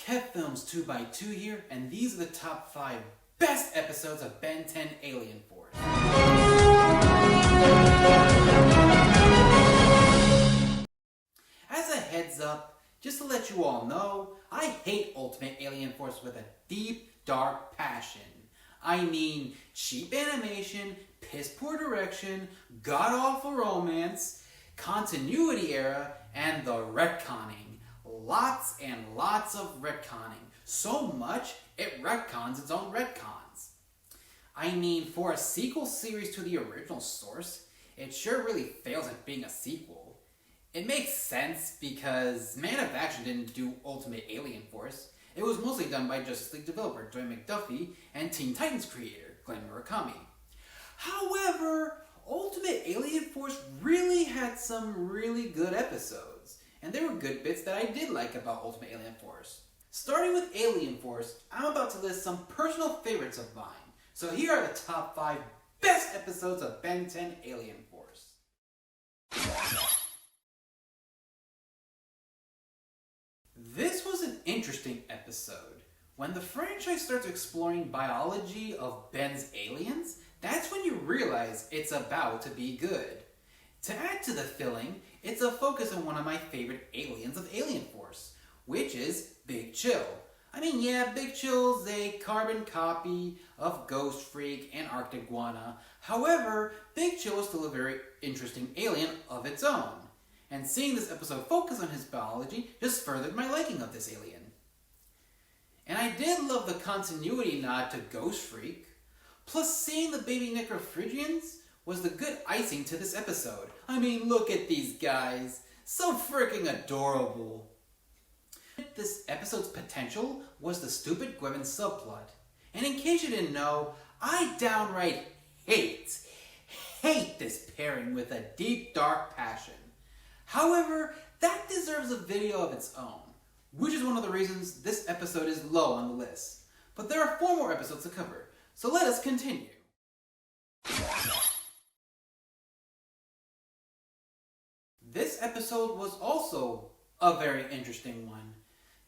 Kev Films 2x2 here, and these are the top 5 best episodes of Ben 10 Alien Force. As a heads up, just to let you all know, I hate Ultimate Alien Force with a deep, dark passion. I mean, cheap animation, piss-poor direction, god-awful romance, continuity error, and the retconning. Lots and lots of retconning. So much, it retcons its own retcons. I mean, for a sequel series to the original source, it sure really fails at being a sequel. It makes sense because Man of Action didn't do Ultimate Alien Force. It was mostly done by Justice League developer Dwayne McDuffie and Teen Titans creator Glenn Murakami. However, Ultimate Alien Force really had some really good episodes, and there were good bits that I did like about Ultimate Alien Force. Starting with Alien Force, I'm about to list some personal favorites of mine. So here are the top 5 best episodes of Ben 10 Alien Force. This was an interesting episode. When the franchise starts exploring biology of Ben's aliens, that's when you realize it's about to be good. To add to the filling, it's a focus on one of my favorite aliens of Alien Force, which is Big Chill. I mean, yeah, Big Chill's a carbon copy of Ghost Freak and Arctic Iguana. However, Big Chill is still a very interesting alien of its own. And seeing this episode focus on his biology just furthered my liking of this alien. And I did love the continuity nod to Ghost Freak. Plus, seeing the baby necrophrygians was the good icing to this episode. I mean, look at these guys. So freaking adorable. This episode's potential was the stupid Gwevin subplot. And in case you didn't know, I downright hate this pairing with a deep, dark passion. However, that deserves a video of its own, which is one of the reasons this episode is low on the list. But there are 4 more episodes to cover, so let us continue. This episode was also a very interesting one.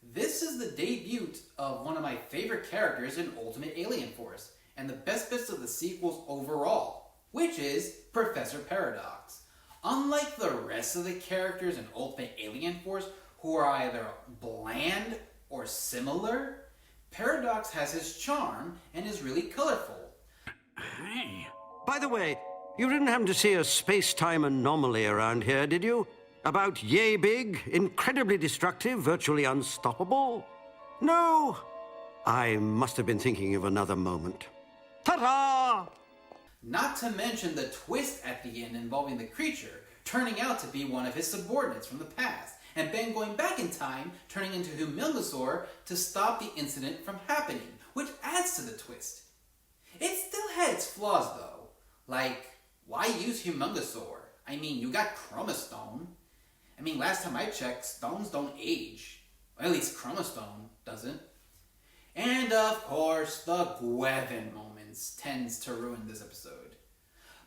This is the debut of one of my favorite characters in Ultimate Alien Force, and the best bits of the sequels overall, which is Professor Paradox. Unlike the rest of the characters in Ultimate Alien Force, who are either bland or similar, Paradox has his charm and is really colorful. Hey. By the way, you didn't happen to see a space-time anomaly around here, did you? About yay big, incredibly destructive, virtually unstoppable? No? I must have been thinking of another moment. Ta-da! Not to mention the twist at the end involving the creature turning out to be one of his subordinates from the past, and Ben going back in time, turning into Humongousaur to stop the incident from happening, which adds to the twist. It still had its flaws though. Like, why use Humongousaur? I mean, you got Chromastone. I mean, last time I checked, stones don't age. Well, at least Chromastone doesn't. And of course, the Gwevin moments tends to ruin this episode.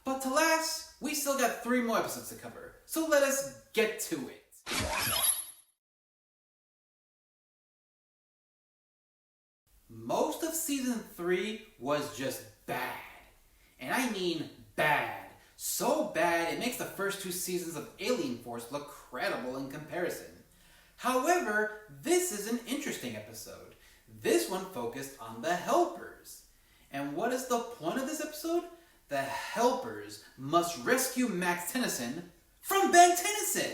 But to last, we still got 3 more episodes to cover, so let us get to it. Most of season 3 was just bad. And I mean bad. So bad it makes the first 2 seasons of Alien Force look credible in comparison. However, this is an interesting episode. This one focused on the Helpers. And what is the point of this episode? The Helpers must rescue Max Tennyson from Ben Tennyson!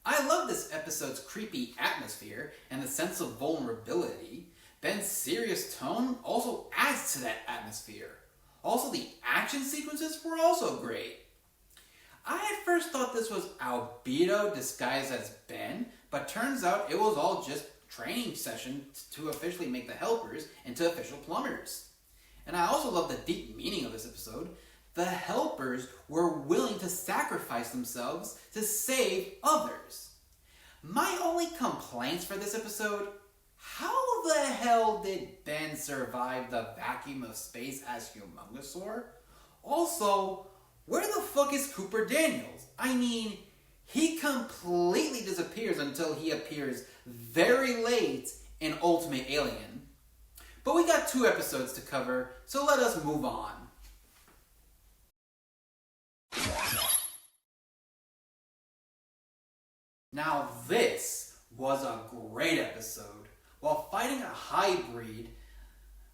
I love this episode's creepy atmosphere and the sense of vulnerability. Ben's serious tone also adds to that atmosphere. Also, the action sequences were also great. I at first thought this was Albedo disguised as Ben, but turns out it was all just training session to officially make the Helpers into official plumbers. And I also love the deep meaning of this episode. The Helpers were willing to sacrifice themselves to save others. My only complaints for this episode: how the hell did Ben survive the vacuum of space as Humongousaur? Also, where the fuck is Cooper Daniels? I mean, he completely disappears until he appears very late in Ultimate Alien. But we got 2 episodes to cover, so let us move on. Now this was a great episode. While fighting a hybrid,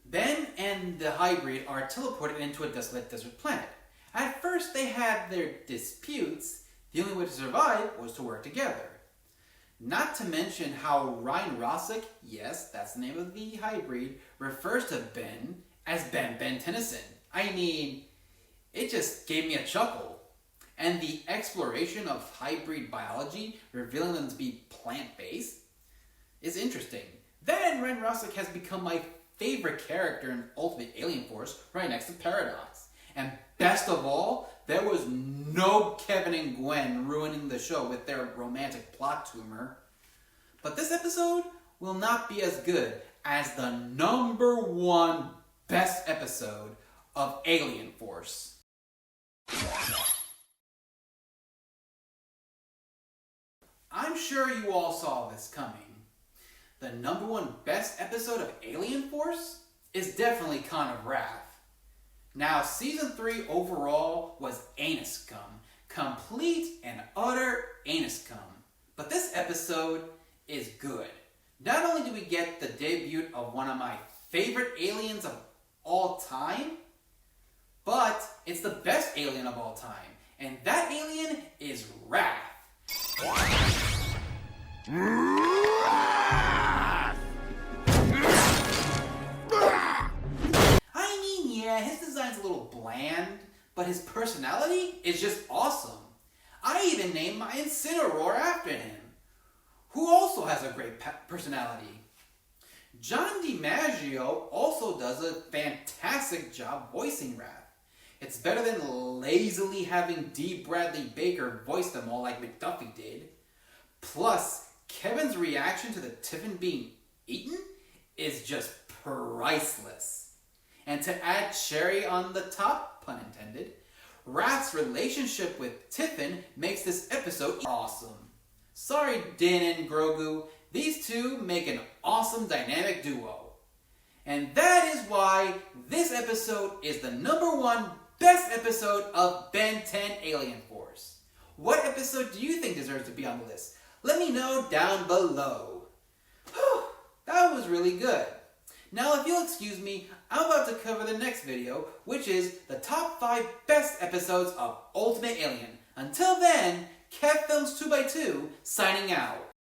Ben and the hybrid are teleported into a desolate desert planet. At first they had their disputes. The only way to survive was to work together. Not to mention how Ryan Rossick, yes, that's the name of the hybrid, refers to Ben as Ben Tennyson. I mean, it just gave me a chuckle. And the exploration of hybrid biology, revealing them to be plant-based, is interesting. Then Ryan Rossick has become my favorite character in Ultimate Alien Force, right next to Paradox. And best of all, there was no Kevin and Gwen ruining the show with their romantic plot tumor. But this episode will not be as good as the #1 best episode of Alien Force. I'm sure you all saw this coming. The #1 best episode of Alien Force is definitely Con of Wrath. Now, Season 3 overall was anus cum. Complete and utter anus cum. But this episode is good. Not only do we get the debut of one of my favorite aliens of all time, but it's the best alien of all time. And that alien is Wrath. Yeah, his design's a little bland, but his personality is just awesome. I even named my Incineroar after him, who also has a great personality. John DiMaggio also does a fantastic job voicing Wrath. It's better than lazily having D. Bradley Baker voice them all like McDuffie did. Plus, Kevin's reaction to the Tiffin being eaten is just priceless. And to add cherry on the top, pun intended, Wrath's relationship with Tiffin makes this episode awesome. Sorry, Din and Grogu, these two make an awesome dynamic duo. And that is why this episode is the #1 best episode of Ben 10 Alien Force. What episode do you think deserves to be on the list? Let me know down below. Whew, that was really good. Now, if you'll excuse me, I'm about to cover the next video, which is the top 5 best episodes of Ultimate Alien. Until then, Kev Films 2x2 signing out.